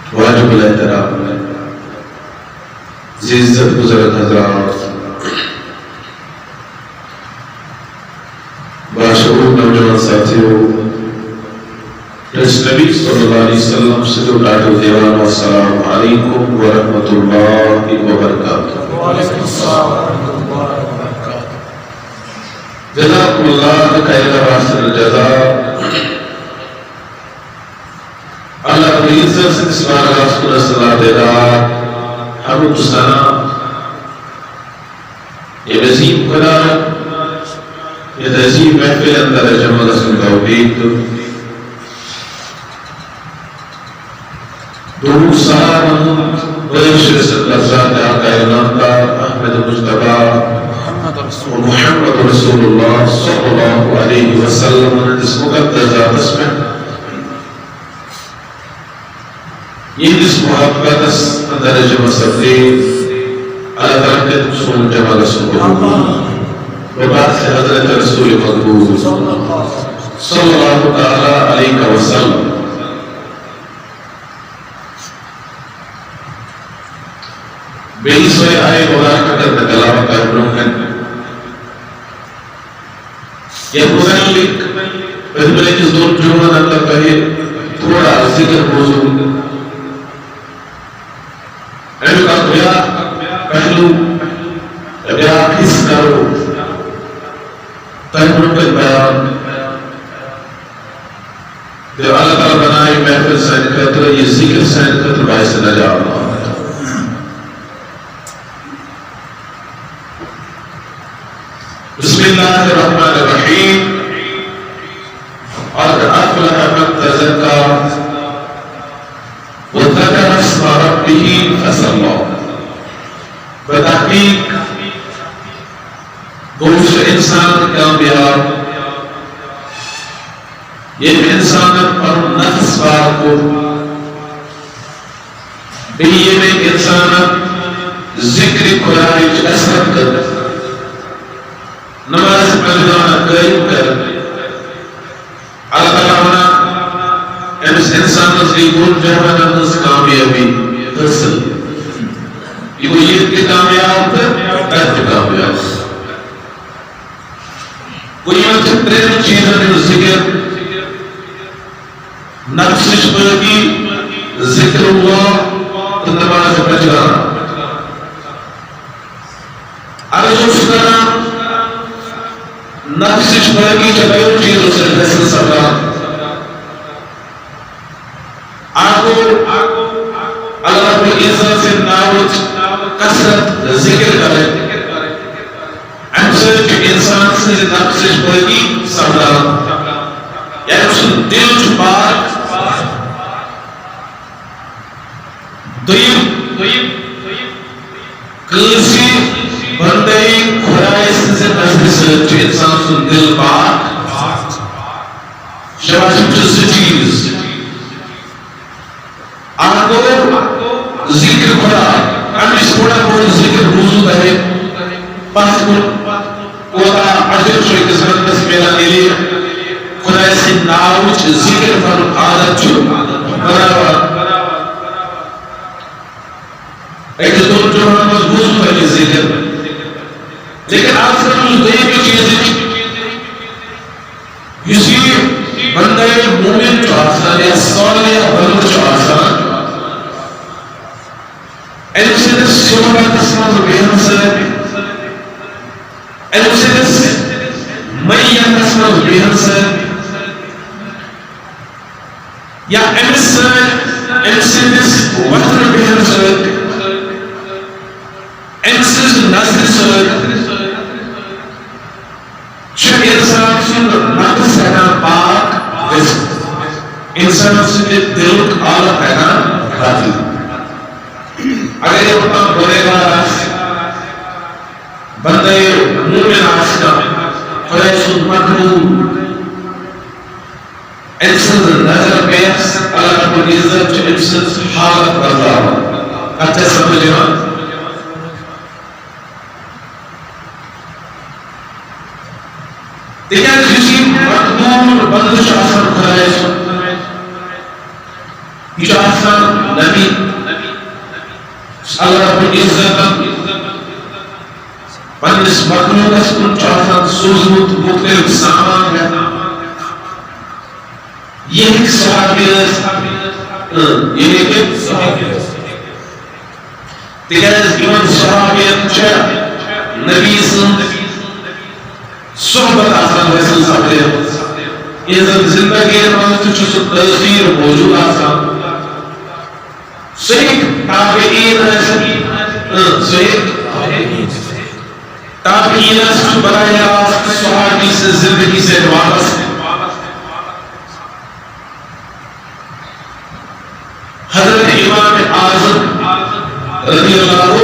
वाजिबुल एहतराम इज्जत गुज़रत हज़रात, बाशऊर नौजवान साथियों, नबी सल्लल्लाहु अलैहि वसल्लम से जो डाटो दीवानो अस्सलामु अलैकुम व रहमतुल्लाहि व बरकातुहू। जज़ाकुमुल्लाह खैर वासिल जज़ा। अल्लाह की इज्जत से इस बार रसूल सल्लल्लाहु अलैहि वसल्लम हमद सना ये वसीम खुदा ये तज़ीम महफिल अंदर जमा रसूल तौफीक दुरूद सलाम बशर सल्लल्लाहु अहमद मुस्तफा मुहम्मद रसूलुल्लाह सल्लल्लाहु अलैहि वसल्लम इस मुक़द्दस जात में ये इस मुक़द्दस अंदर जमा सबले अल्लाह ताला के रसूल जमा रसूल वबाद से हज़रत रसूल मक़बूल सल्लल्लाहु तआला अलैहि वसल्लम बेइसोए आए कुरान का तलावत कर रहे हैं। ये कुरान लिख पहले के दो जुमला अल्लाह कहे थोड़ा जिक्र बोझो ऐसा या पहलू या किस करो तन पर बयान जो अल्लाह ताला बनाए महफिल सैन खतर ये जिक्र सैन खतर बाइस नजात बिस्मिल्लाहिर्रहमानिर्रहीम और अफ़लह मन तज़क्का व ज़करा इस्म रब्बिही फसल्ला। बतहक़ीक़ बहुत से इंसान कामयाब ये इंसान और नफ्स वार को ये में इंसान जिक्र कुरान असर कर नमाज पढ़ना करीब कर अल्लाह ताला इस इंसान से गुण जहान उस कामयाबी हासिल ये कामयाब कर कामयाब कोई मतलब तीन चीज़ों ने जिक्र नफ्स पर की जिक्र हुआ तो नमाज पढ़ना अगर उसका नफ्स पर की चलो चीज़ों से हासिल सबला आपको अल्लाह की इज्जत से नावत कसरत जिक्र करे अक्सर के इंसान से नफ्स पर की सबला यानी उस दिल छुपार दुइम किसी बंदे खुदाई से नजर से इंसान से दिल पाक शबाश चीज आपको जिक्र खुदा हम इस थोड़ा बहुत जिक्र मौजूद है पांच खुदा अजर शोई के साथ बस मेरा ले खुदा से नाउच जिक्र पर आदत जो बराबर एक दो जो हम मजबूत है जिक्र लेकिन आजकल दुनिया की चीजें इसी बंदे मोमिन जो आसान है सालिह बंद जो आसान ऐसे सुबह तस्माद बेहन से ऐसे मैया तस्माद बेहन से या ऐसे वक्त बेहन से ऐसे नस्ल से इंसान से दिल आला पैदा राजी अगर ये बता बोलेगा बंदे मुंह में नाचना खुदा सुमकरू इंसान नजर पेश अल्लाह की इज्जत इंसान हालत बदला अच्छा समझना देखिए किसी मजबूर बंदिश आसन खुदा नबी अल्लाह रब्बुल इज्जत पन्निस मखलूकस कुन सूजमुत मुख्तलिफ सामान है ये सहाबियत तिकाज इमन सहाबियत नबी सोहबत आसान हासिल सपदे इज़त जिंदगी में तस्वीर मौजूद आसान सही ताबईन बराह रास्त सहाबी से जिंदगी से वाबस्ता हजरत इमाम आज़म रज़ियल्लाहु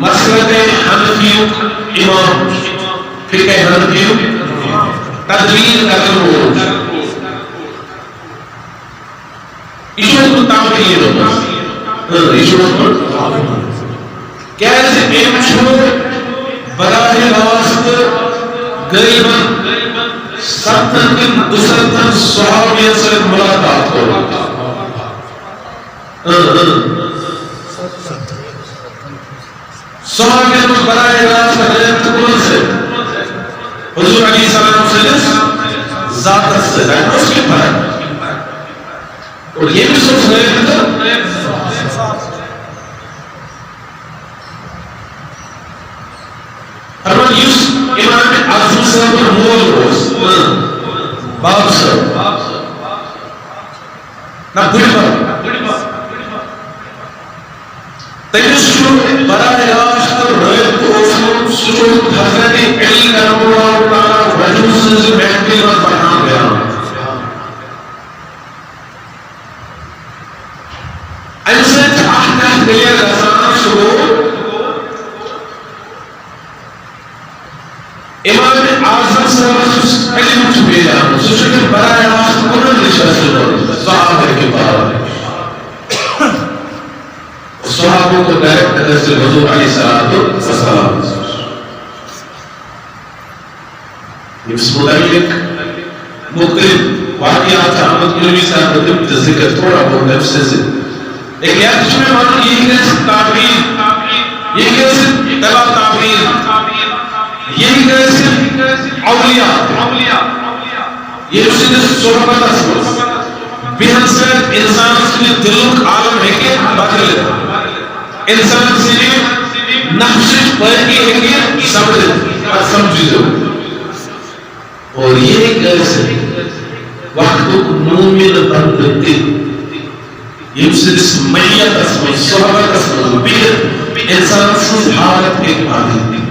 मसलक हनफियों इमाम फिक़ह हनफियों तदवीर करन इशू ताबईन क्या बराह रास्त गरीबन सत्तन दुसरतन सहाबियत से मुलाकात हो सहाबियत बराह रास्त हजरत से हुजूर अलैहिस्सलाम से ज़ात से उसके फर्क और ये भी सोच रहे हैं अरमान इमाम आज़म साहब मोल रोज बाप साहब ना बुढ़ा तमिस बराह रास्त रयत सुजूद हजरत अली करमल्लाहु तआला वजह से महफिल में बयान गया ऐसे अहकाम दिया रसान शुरू इमाम आज़म साहब इल्म भेजा सुशुद्ध बराह रास्त कुरान निशान सहाबा के बाद सहाबों को डायरेक्ट नजर से हुजूर अलैहिस्सलाम इस मुताबिक मुख्तलिफ वाक़ियात अहमद यूनुसी साहब ने जिक्र थोड़ा बहुत नफ्स से एक याद इसमें मानो यही है ताबीर यही है तबा ताबीर यही कैसे औलिया ये उसी सोहबत बेहद से इंसान के दिल आलम है कि बदल इंसान से नफ्स पर की है कि समझो और ये कैसे वक्त मोमिन बंदते ये उसी मैयत असम सोहबत असम बेहद इंसान से हालत एक बात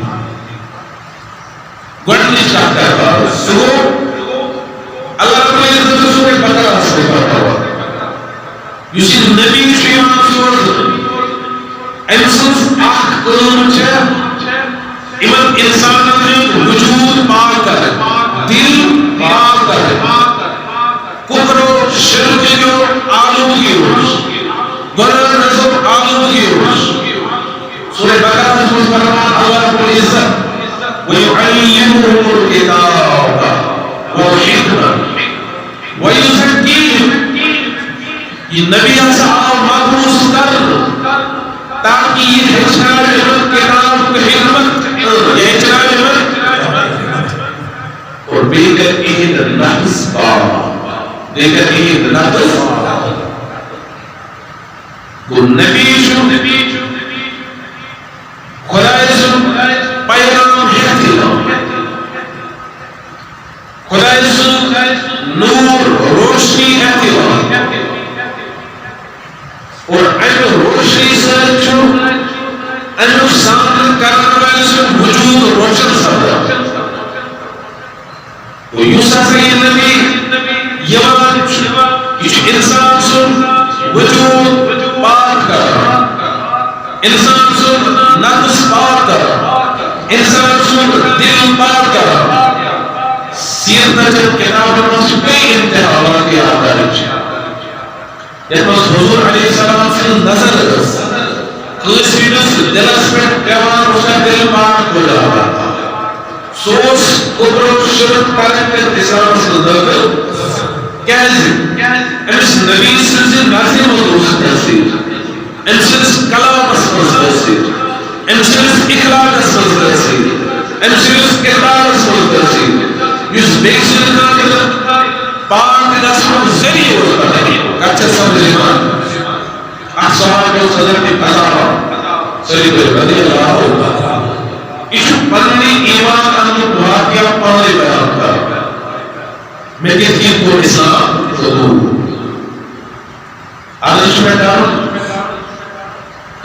गणनी चाहता है सो अल्लाह रब्बुल इज्जत सूरह बकरा से कहता है युसी नबी शियान सूरह इंसान आख कलम छे इमन इंसान ने वजूद पाक कर दिल पाक कर कुफर शिरक जो आलूगी हो गुनाह नजर आलूगी हो सूरह बकरा में फरमान अल्लाह रब्बुल इज्जत ويعلمهم الكتاب والحكمة ويزكيهم ये नबी साहब मबूस कर ताकि ये हिस्सा किताब की हिकमत ये हिस्सा और बेकर ईद नफ्स बेकर ईद नफ्स को नबी खुदा पैगाम नूर रोशनी और रोशनी से अनुसार करने वाले से वजूद रोशन सबदा वो यूसा से ये नबी यमान इंसान से वजूद पाक कर इंसान से नफ्स पाक कर इंसान से दिल पाक कर सीरत जब किताब में कई इंतहावात की आदत है जब हुजूर अलैहिस्सलाम से नजर कोई दिलस पे जवान उसका दिल पाक हो जाता सोस कुदरत शुरू करके इस्लाम सुधार कैसे एमस नबी से नाज़िम दोस्त ऐसे एमस कलाम ऐसे एमस इखलाक ऐसे एमस किरदार ऐसे इस बेसिक का पाक दसम जरिए होता है कच्चे समझना असहाब को सदर की कलाम सही रज़ी अल्लाह इस पन्नी ईमान अनु वाक़या पढ़ने बयान कर मैं किसी को इस्लाम तो आदर्श में डाल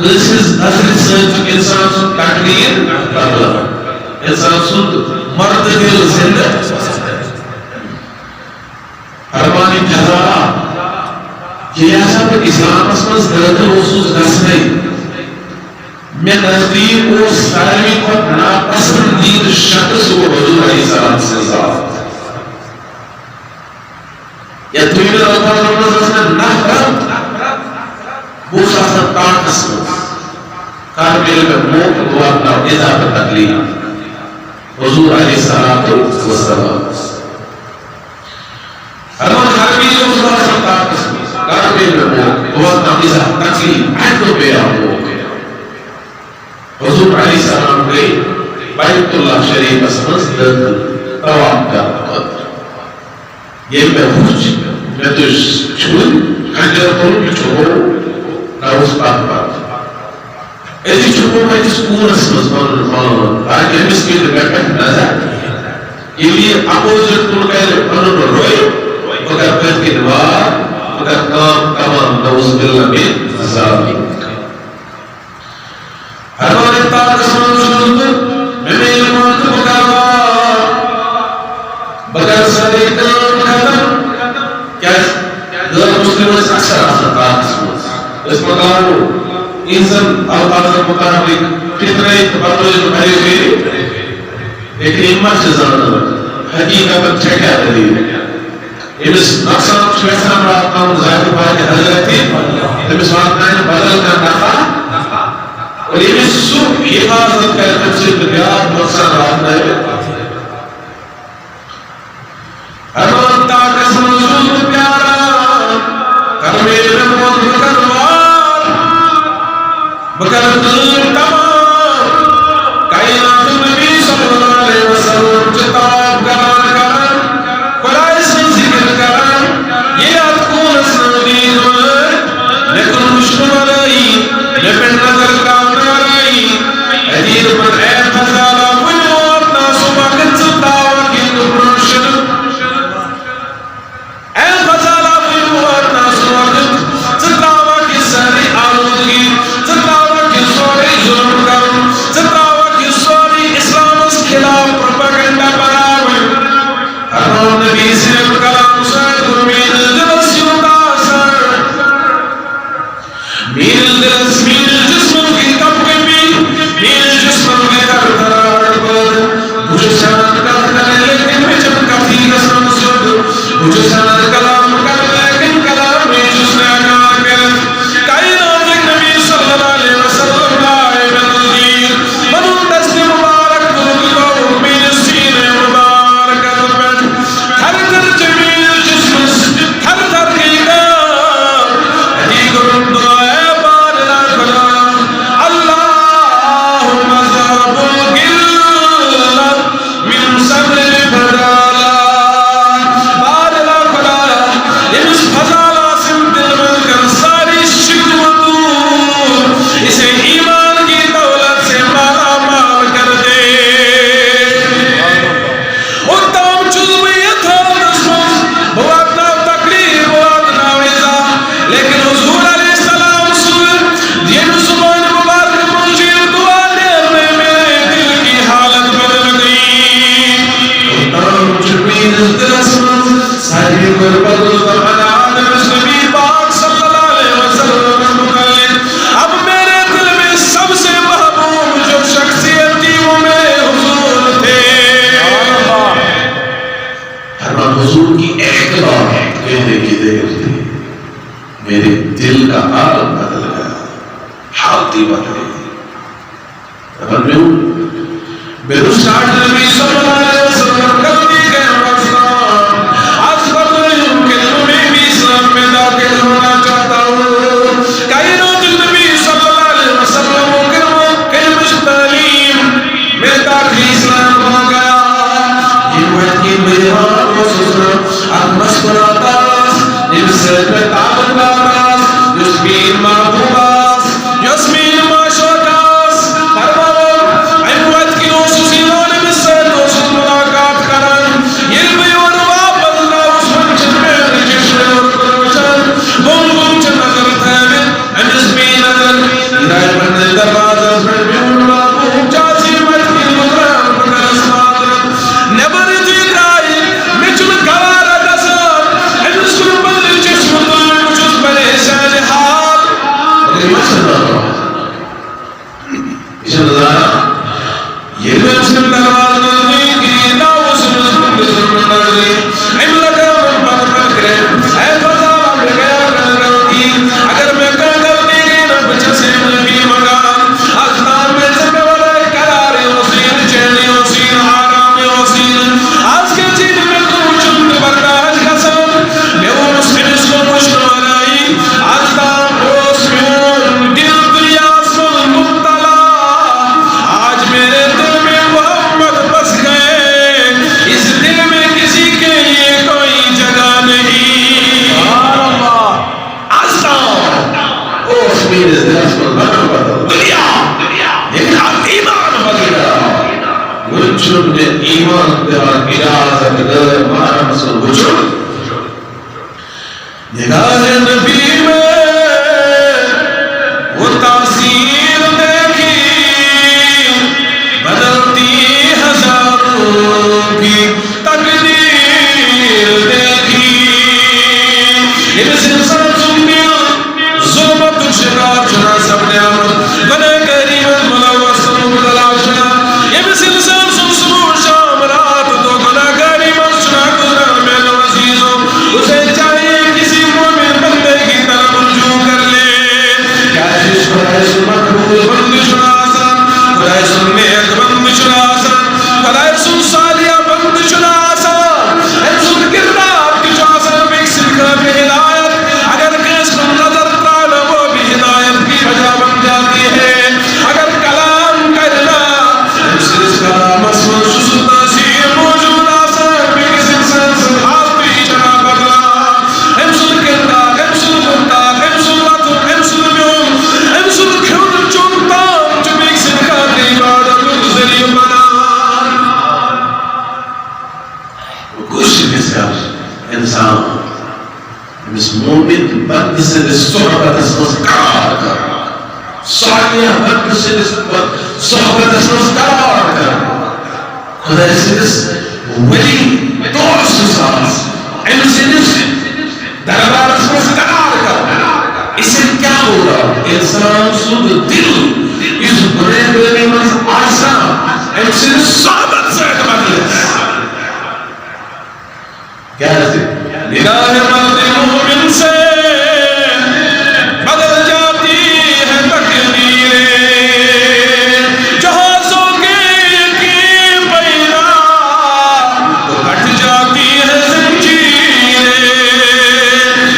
this is असली सच इंसान सुन तकलीर करला इंसान सुन मर्द दिल जिंदा हरमानी खजाना ये ऐसा तो इस्लाम असमस दर्द रोसूस गस्ने मैं नजदीक वो सारी को नापसंदीद शख्स को हुजूर अलैहिस्सलाम से साथ या तुम्हें अल्लाह नफरत वो साथ ताकस कारबिल में मौत दुआ का इज़ा तकलीफ हुजूर अलैहिस्सलाम अल्लाह कारबिल में साथ ताकस कारबिल में मौत दुआ का इज़ा तकलीफ ऐतो पे आओ हुजूर अलैहिस्सलाम गए बैतुल्लाह शरीफ असमस तवाफ का ये मैं तो छुल खंजर तो छोड़ो ना उस पाक ऐसी छुपो में जिस पूरा समझ आगे मिस्किन बैठक नजर ये लिए अपोजिट तुम कह पन्नों रोए मगर पैर के दीवार मगर काम तमाम नौज़ुबिल्लाह में ज़ालिम हमारे ताक़त समझ मैंने इल्मात बकावा बगर सरे काम खत्म क्या गैर मुस्लिमों से अक्सर ताक़त समझ इस मकानो इंसान अल्लाह मुताबिक कितने तबदुल भरे हुए लेकिन इम्मा से ज़्यादा हकीकत चेक है दलील इस नक्शा शैतान रात का ज़ाहिर बात हज़रत थी इस बात में बदल का नफ़ा और ये सुख हिफाजत का तफसील बयान मकसद रात है हरमत का समझूत प्यारा करवे रमोत करवार बकर तमाम कायनात नबी सल्लल्लाहु अलैहि वसल्लम किताब करार कुरान से जिक्र करार ये आपको नबी लेकिन मुश्किल रही लेकिन नजर का अजीज पर है फजाला वो अपना सुबह दावा की रोशन ऐ फजाला वो अपना सुबह दावा की सारी आलूदगी दावा की सारी जुल्म कर दावा की सारी इस्लाम के खिलाफ प्रोपेगेंडा बनावे हर नबी से कलाम साथ उम्मीद दिलसियों का असर मील दिल मील जिस्म की तबके मील जिस्म के दरार पर मुझे शान कर लेकिन मैं जब काफी कसम सुन मुझे शान कलाम कर लेकिन कलाम में जिसने ना कर कायनात नबी सल्लल्लाहु अलैहि वसल्लम लाए बंदी बनु तस्लीम मुबारक को मेरे सीने मुबारक पर हर हर जमील जिस्म हर हर की हदी गुरुम दुआ बार ना खुदा मेरे दिल का आलम बदल गया, हालत ही बदल गई। इस मोमिन बंद से सोहबत संस्कार कर सालिया बंद से सोहबत संस्कार कर खुदा से वली दोस्त साथ इनसे दरबार संस्कार कर इससे क्या होगा इंसान सुध दिल इस बुरे बुरे में आशा इनसे सोहबत से बदले क्या है निगाह मर्द मोमिन से बदल जाती है तकदीरें जहाज़ों की पैरा तो कट जाती है ज़ंजीरें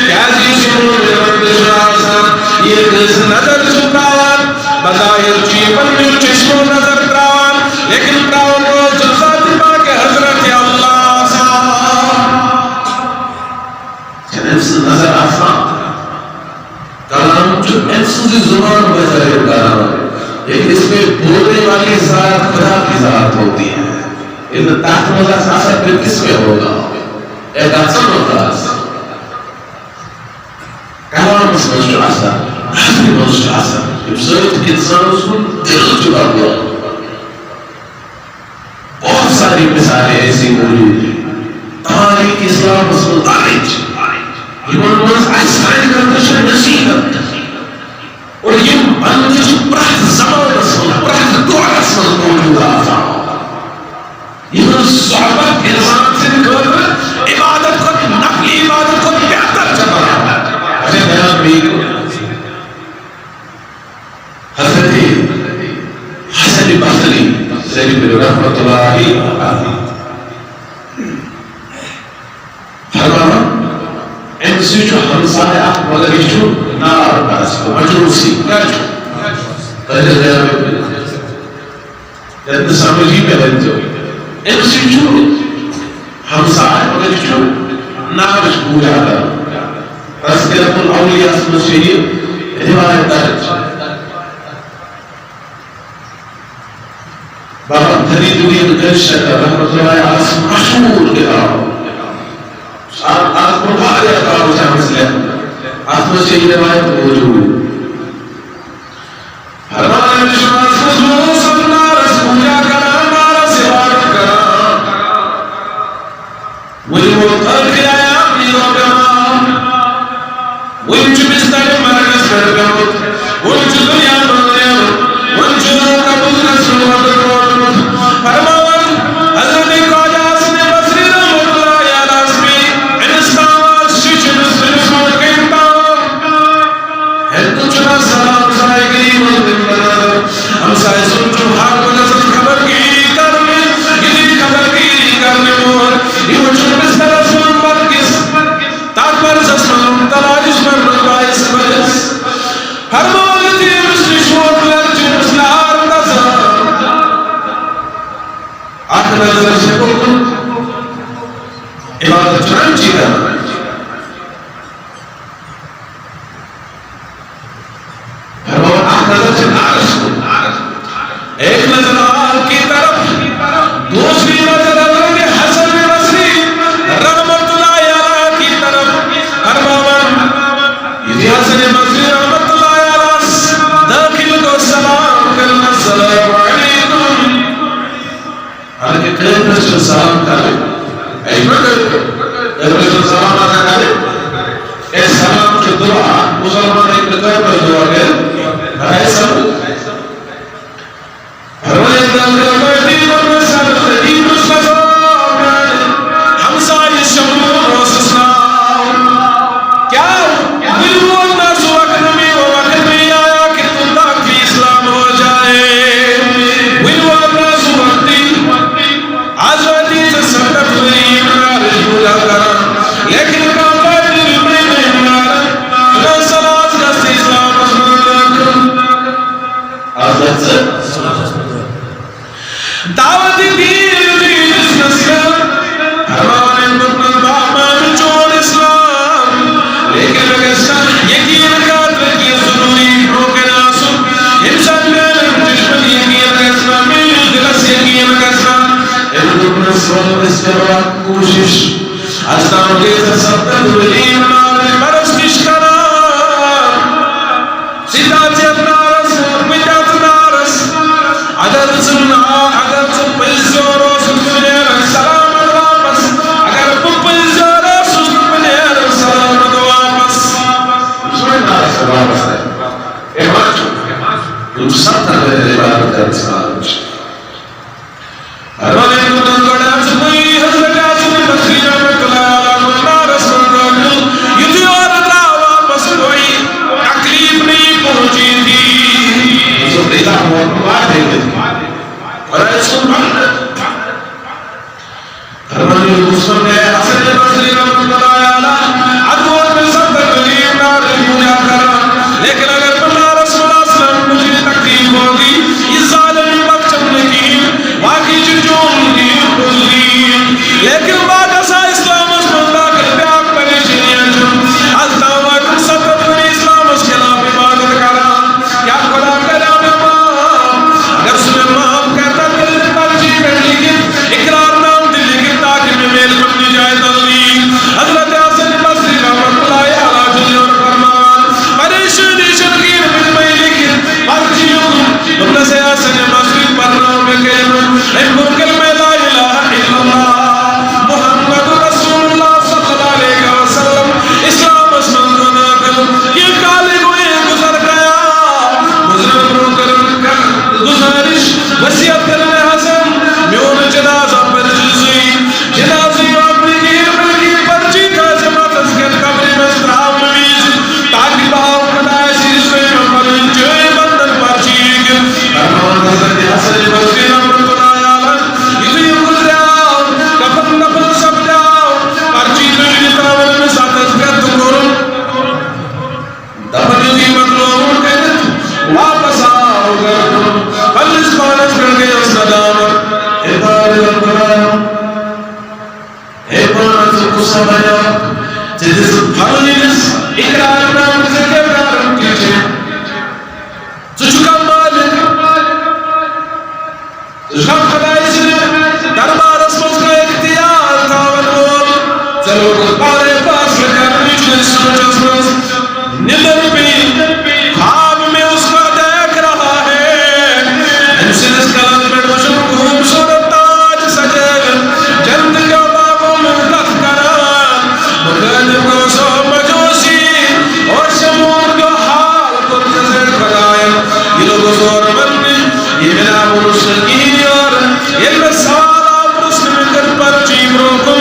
कैसी ये नजर झुकावन बज़ाहिर जीवन में चश्मो नजर करावन लेकिन प्रावन को जुल्फा दिबा के हजरत अल्लाह नजर आसान कलाम जो ऐसी जुबान बजाए कलाम लेकिन इसमें बोलने वाली ज़ात खुदा की ज़ात होती है इन ताकत वाला असर फिर किसमें होगा एक असर होता है कलाम समझ असर हस्ती समझ असर इब्सर्ट इंसान उसको दिल चुका हुआ बहुत सारी मिसालें ऐसी मौजूद हैं तारीख इस्लाम उसमें तारीख Iman was Einstein kardeşler nasihat. और ये बंदिश प्रहत जबरदस्त प्रहत दुआरसमल मौजूद आता ये सोहबत इंसान से कर इबादत को नफली इबादत को बेहतर चला अरे बयान भी हज़रत हसन बसरी सैयद रहमतुल्लाहि अलैहि फरमाया ऐसे जो हमसाया मगर इशू ना बस मजरूसी पहले जब समझी में रहते हो ऐसे जो हमसाया मगर इशू ना बस पूरा था तज़किरतुल औलिया से ये रिवायत दर्ज बाबा फरीद बिन गशक रहमतुल्लाह अलैहि मशहूर किताब आपको भारी अकाल से मसले आत्मा से ये रिवायत मौजूद हमारे विश्वास को सबना रसूला करा हमारा सिवार करा वही वो कर के आया अपनी लोगों वही जो बिस्तर मरकज कर गया वही जो दुनिया बनने वही जो कबूल रसूल फरमावन हज़रत क़ाज़ी ने बसरी रहमतुल्लाह अलैहि इंसान शिशन सुन के है तो चला सलाम साईगी हम साई सुन जो हाल को नजर खबर की करने मोर ये जो बिस्तर सुन जिस फलनिस इकरार नाम से के प्रारंभ किए चुका मालिक चुका खुदाई से दरबार अस्मस का इख्तियार था वनोल चलो गुब्बारे पास लेकर नीचे सोच निदर पे ख्वाब में उसका देख रहा है इनसे इस कलम में मुझे खूबसूरत ताज सजे जन्नत के बागों में लख करा मगन को सो मजूसी और शमूर का हाल को नजर कराया ये लोग जोर बनने ये मेरा मुर्शिद और ये सवाल आप मुस्लिम कर पर जीवरों को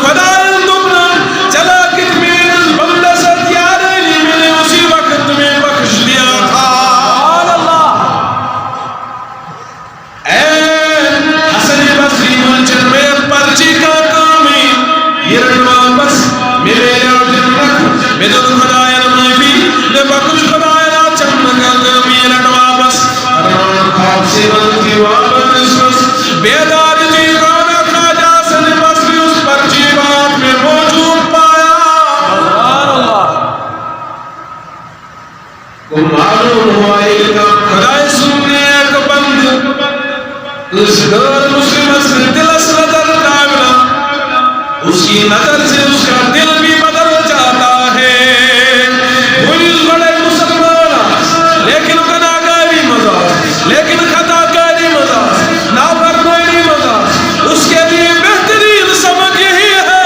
खुदा तुमने चला कितमें बंदा सत्यार नहीं मैंने उसी वक्त में बख्श दिया था अल्लाह हसन बसरी मंचन में पर्ची का काम ये वापस मेरे और जन्नत में तो खुदाया मैं भी ने बख्श खुदाया चमका मेरा वापस अरमान खाब से बनती वापस बेदार जी गाना खाजा सन बसरी उस पर्ची बात में मौजूद पाया सुभान अल्लाह को मालूम हुआ इनका खुदाई सुनने एक बंद उस घर मुस्लिम से दिल नजर कामना उसकी नजर से उसका दिल भी बदल जाता है पुलिस बड़े मुसलमान लेकिन गुनाहगारी मजा लेकिन खताकारी मजा नाफरमानी मजा उसके लिए बेहतरीन सबक यही है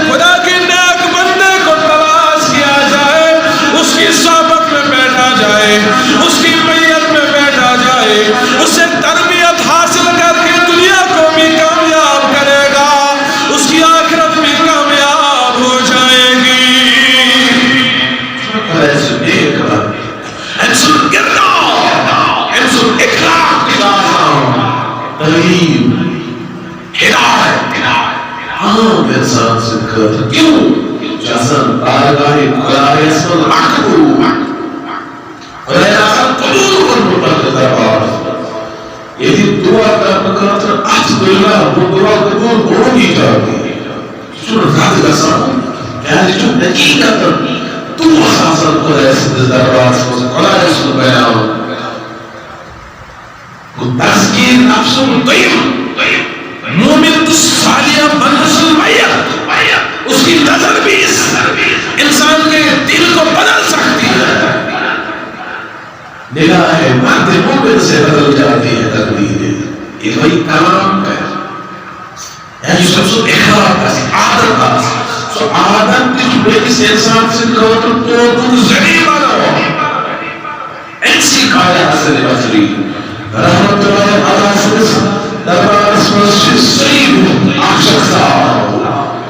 खुदा के नेक बंदे को तलाश किया जाए उसकी सोबत में बैठा जाए उसकी मैयत में बैठा जाए उससे तरबियत हासिल करके दुनिया को भी कामयाब करेगा उसकी आखिरत भी कामयाब हो जाएगी इंसान से क्यों जसन बारगाहे खुदाए असल मखबूल खुदाए असल कबूल कर दरबार यदि दुआ करने का तो अल्हम्दुलिल्लाह वो दुआ कबूल होगी जाती सुन रात का सामने यानी जो हकीकत तू हासिल खुदाए से दरबार से खुदाए से बयान को तस्कीर नफ्स तय्यब मोमिन तो सालिया बनसुल मैयत उसकी नजर भी इस इंसान के दिल को बदल सकती है निगाह मर्द मोमिन से बदल जाती है तकदीरें ये वही कलाम है यानी सबसे इखलास आदत का सो आदत की किसी इंसान से कहो तो तुम जनी बनो ऐसी काया हसन बसरी रहमतुल्लाह अलैहि दरबार से सही आशा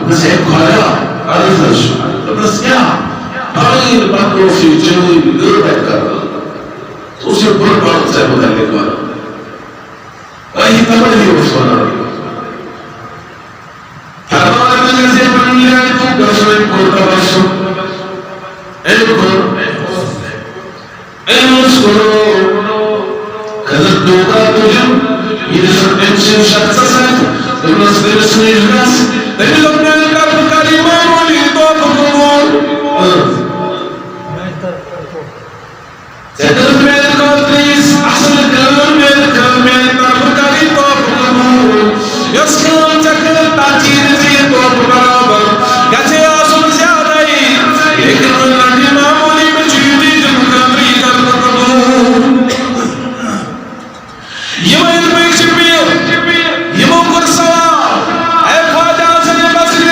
बस एक खाया अर्ज़ तो बस क्या तारीर बंदों से जरूरी गुर्बत कर उसे गुर्बत से बदलने का वही तमन्नी उसको ना फरमान में जैसे बन लिया तो दसवें कोटा बसो उसको कदर दोगा तुझे ये सब टेंशन शख्स है तो बस मेरे सुनील रस तेरे लोग ने कर करीमा बोली तो भगवान सेकंड में को प्लीज असल कलम में तरफ करी तो भगवान यस काम चक्कर ताजीर से तो बराबर कैसे आंसू ज्यादा ही लेकिन लड़ी मामूली में चीनी जब कमरी कर भगवान ये मैं ये मोकर सवाल ऐ ख्वाजा से बसरी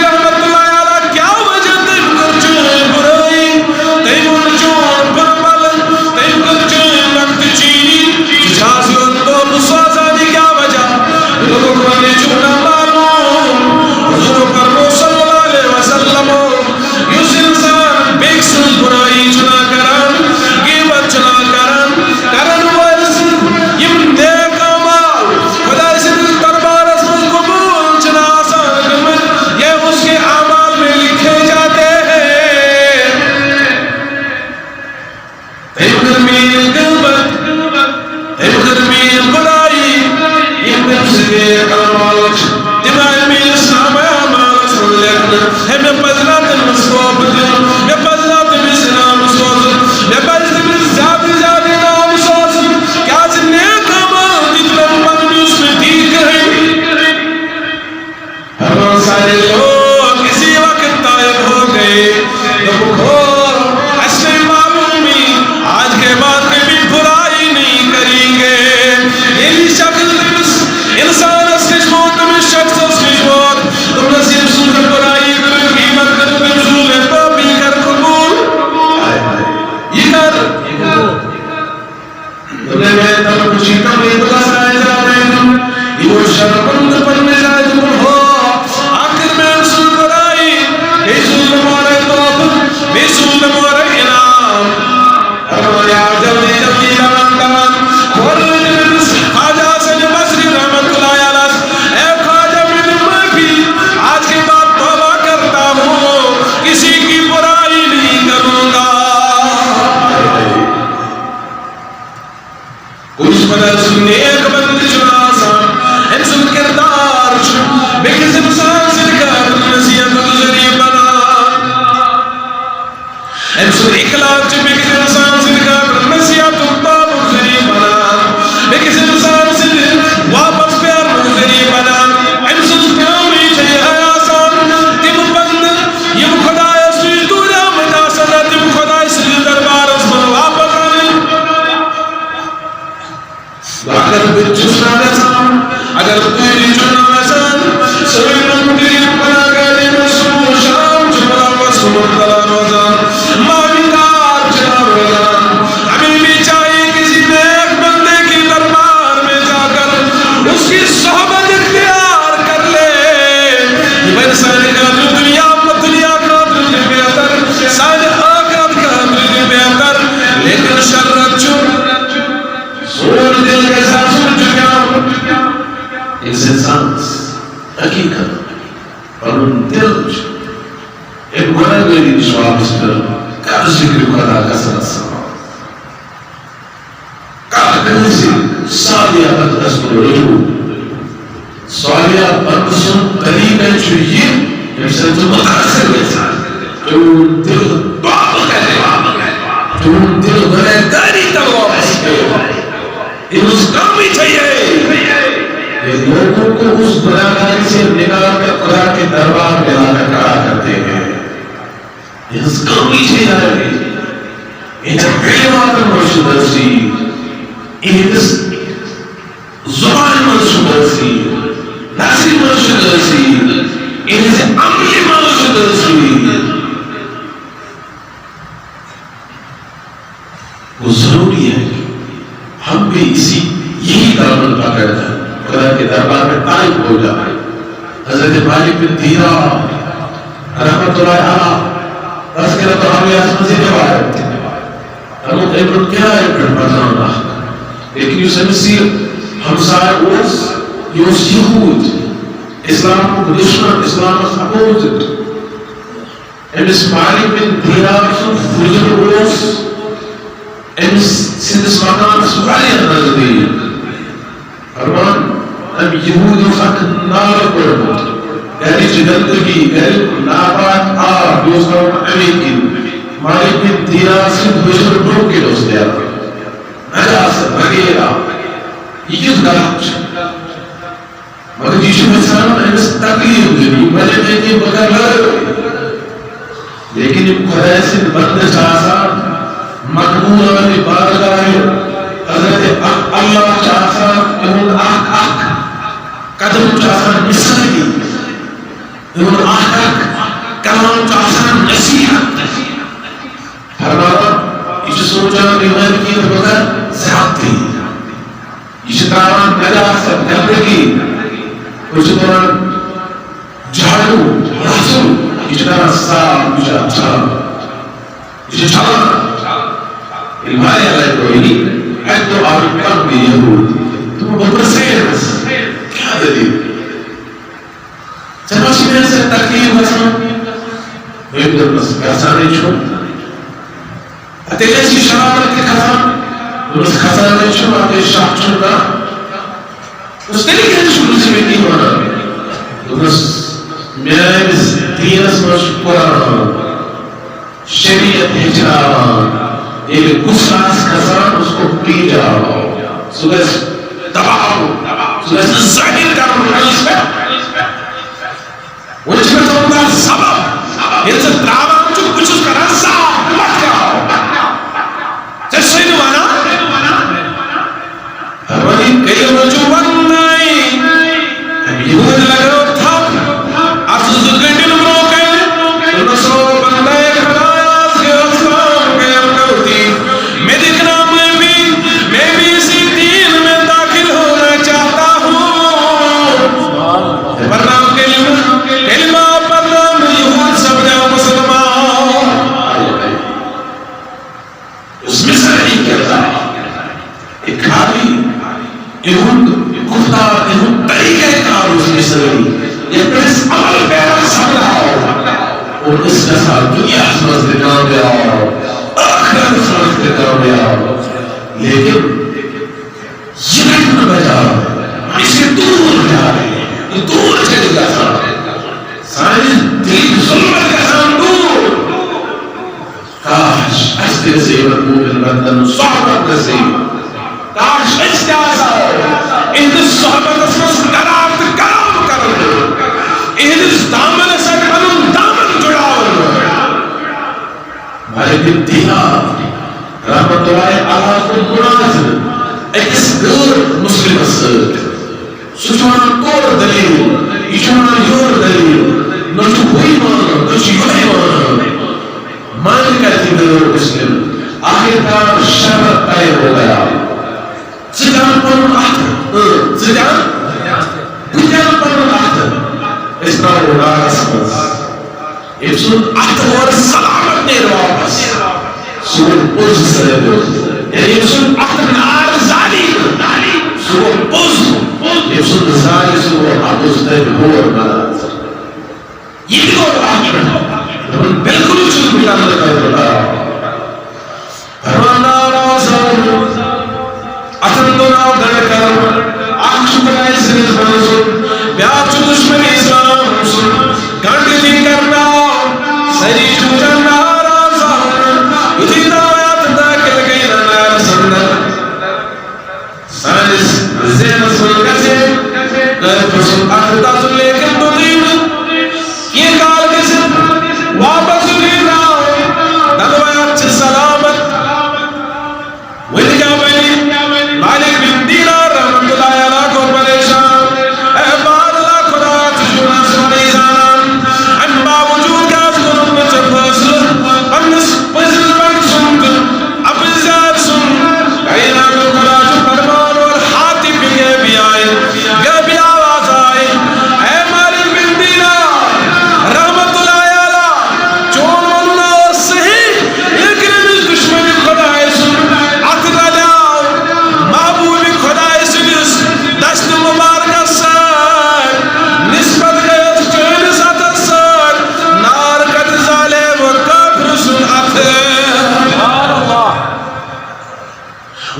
Memes, dias, mas por पहचान, एक गुस्सास खसान उसको पी जाओ, सुबह दबाओ, सुबह जाहिर करो, उनसे तो उनका सबब इनसे ड्रामा जो कुछ उसका रस्सा मत जाओ, जैसे ही वाला हमारी कई रोजों वन्नाई यहूद लगो था असुस गंडिल ब्रोके नसो बंदे खलास के अस्लाम के अमकौती मैं देखना मैं भी इसी दीन में दाखिल होना चाहता हूँ वरना कलिमा पढ़ना यहूद सब जाओ मुसलमान उसमें से नहीं करता एक खाली यहूद खुदा यहूद तरीके कार उसमें से ये प्रेस अमल पैरा समझाओ और इसका साथ दुनिया समझते कामयाब आखिरत समझते कामयाब लेकिन ये नहीं बजा इससे दूर जा रहे हैं दूर चलेगा सारे दिल जुल्मत का साम दूर काश ऐसे से मकबूल बंदन सोहबत नसीब काश इस्तासा इन सोहबत असमस करात काम कर इन दामन से कलम दामन जुड़ाओ भाई दिया रहमतुल्लाह अला को मुनाज़ एक्स गैर मुस्लिम असर सुशान तोर दलील इशान योर दलील नशु हुई मान नशु युही मान कहती गैर मुस्लिम आखिरकार शरत तय हो गया Sedang penuh sedang penuh Israel Rasmus Ibsun ahwar selamat nih wapas Suruh puz jadi Ibsun ahwar nar zali Suruh puz Ibsun zali suruh habus dari buur malas Ini kau akhir Namun bilkul usul bilang berkata Parwana Rasul अतंदुना दरकर आक्षुकनाई सिर्फ बंसुन batch दुश्मनी इस्लाम सुन गांधी करना सरी जुजना राज़ान युद्धीना याद दाखिल गई नार संदर सानिस Zen सुन कैसे कर पसुन अखता सुन लेकिन तो दीन ये काल कैसे वापस उन्हीं राह नलवायात सलामत वही क्या बनी मालिक बिन दीनार रहमतुल्लाह अलैह को परेशान ऐ बादला खुदा तुझुना सुने जान अन बावजूद का जुल्म में चफसल पन्नस पजल पर सुन अब ज़ार सुन कईना को खुदा जो फरमान और हातिम के भी आए गबी आवाज आए ऐ मालिक बिन दीनार रहमतुल्लाह अलैह जोन वन्ना सही लेकिन इस दुश्मन खुदा है सुन अखदा दस्त मुबारक सर निस्बत गए चोर साथ सर नार कद जाले वो काफिर सुन आते सुभान अल्लाह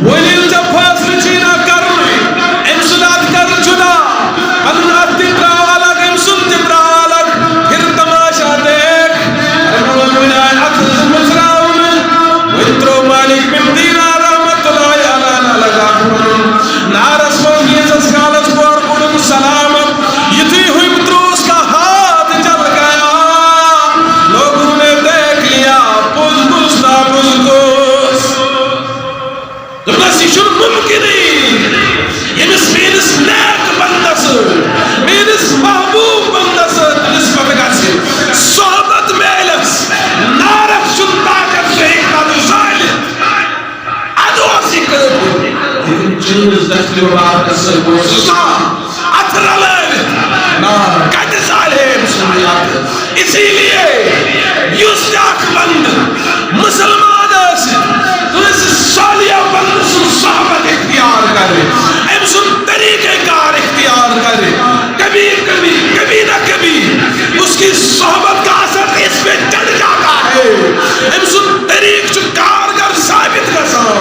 वलील जब फैसले चीना कर इंसुलात कर जुदा अल्लाह तिब्रा वाला के सुन तिब्रा वाला फिर तमाशा देख अरे मुझे अक्स मुजराउन वित्रो मालिक बिन दीनार रहमतुल्लाह अलैह लगा नारस सलामत युति हुई मित्रों का हाथ चल गया लोगों ने देख लिया पुज़ जब नसीशुल मुमकिन ये मिस नेक बंदस मेरिस महबूब बंदस निस्बत गासे सोहबत मेलस नारक सुनता कर शेख का दुसाइल अदवासी कर लेकिन चीज़ दस्ती वाला कसर को सुसा इसीलिए मुसलमान तो इस सालिया बंद सोहबत इख्तियार करे सुन तरीके कार इख्तियार करे कभी ना कभी उसकी सोहबत का असर इस पे चढ़ जाता है सुन तरीक जो कारगर साबित कर सको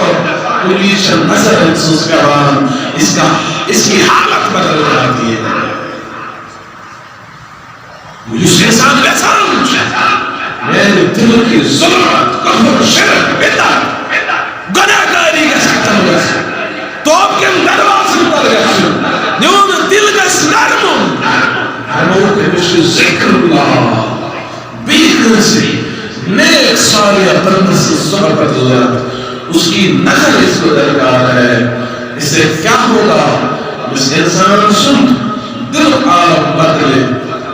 इसकी हालत बदल जाती है मेरे दिल दिल की ज़ुल्मत, कुफ्र, शिरक, बिदअत, गुनाहगारी का खत्म गया तो आपके दरवाजे पर गया न्यून दिल का नरम नरम के विषय ज़िक्रुल्लाह बेकसी नेक सालिया बंदे से सोहबत उसकी नजर इसको दरकार है। इससे क्या होगा? इस इंसान सुन दिल आलम बदले,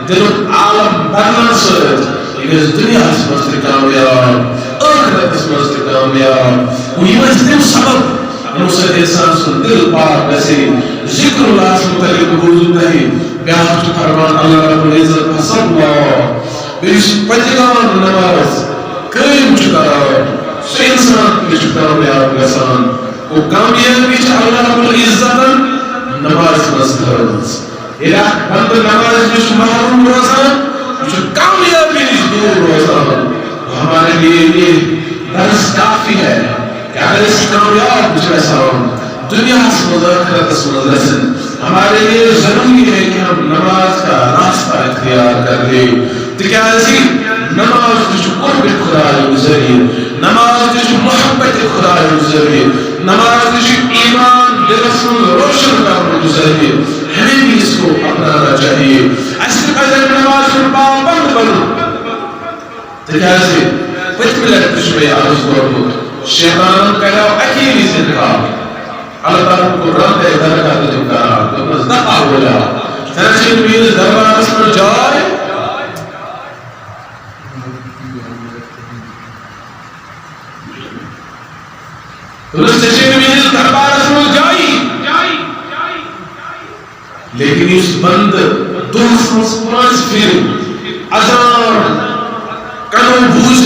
दिल आलम बदलने से इस दुनिया समझते कामयाब आखिरत समझते कामयाब वो ये दिन सबब उनसे इंसान सुन दिल पाक वैसे ज़िक्रुल्लाह से मुतल्लिक़ वजूद नहीं प्यार जो फरमान अल्लाह रब्बुल इज़्ज़त फसल्ला इस पंजगान नमाज कायम चुका से इंसान की कामयाब इंसान वो कामयाबी अल्लाह रब्बुल इज़्ज़त नमाज मस्तर इला बंद नमाज में महरूम रोज़ा जो कामयाबी दूर रोज़ा हमारे लिए ये दर्स काफी है कि अगर इस कामयाब जैसा दुनिया से मुज़ाकरत से मुज़ासन हमारे लिए जरूरी है कि हम नमाज का रास्ता इख्तियार कर ले। तो क्या ऐसी नमाज जो कुर्ब खुदा गुज़रिए, नमाज जो मोहब्बत खुदा गुज़रिए, नमाज जो ईमान दिल रोशन करने गुज़रिए, हमें भी इसको अपनाना चाहिए। ऐसे अगर नमाज में पाबंद बनो तो क्या ऐसे पिछले पिछले आवाज़ को शैतान कह अकेली जिंदगी अल्लाह को रब है घर का दुका तो बस दफा हो जा तनाशीन मील दरबार में जाए तो तनाशीन मील दरबार में जाई लेकिन इस बंद दोस्त फिर अजान कनो बूझ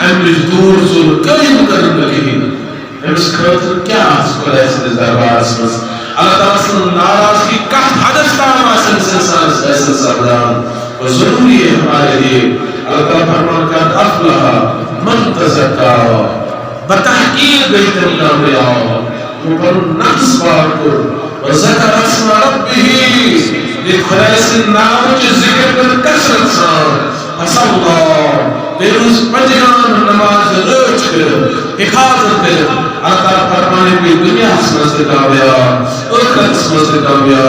अमृत दूर सुन कई मुकरम लगे इस खातिर क्या इसको ऐसे दरबार में अल्लाह ताला से नाराजगी का हदस ताम आसन से ऐसे सावधान और जरूरी है हमारे लिए। अल्लाह ताला फरमान का अफलाह मन तज़क्का बतहकीक गई तुम कामयाब वो पर नफ्स पार को और ज़कर अस्मा रब्बिही ये खुदा से नाम के जिक्र कर कसरत सा अल्लाह बेरुस पंजगान नमाज रोज कर हिफाजत कर अल्लाह ताला फरमाने की दुनिया समझते कामयाब आखिरत समझते कामयाब।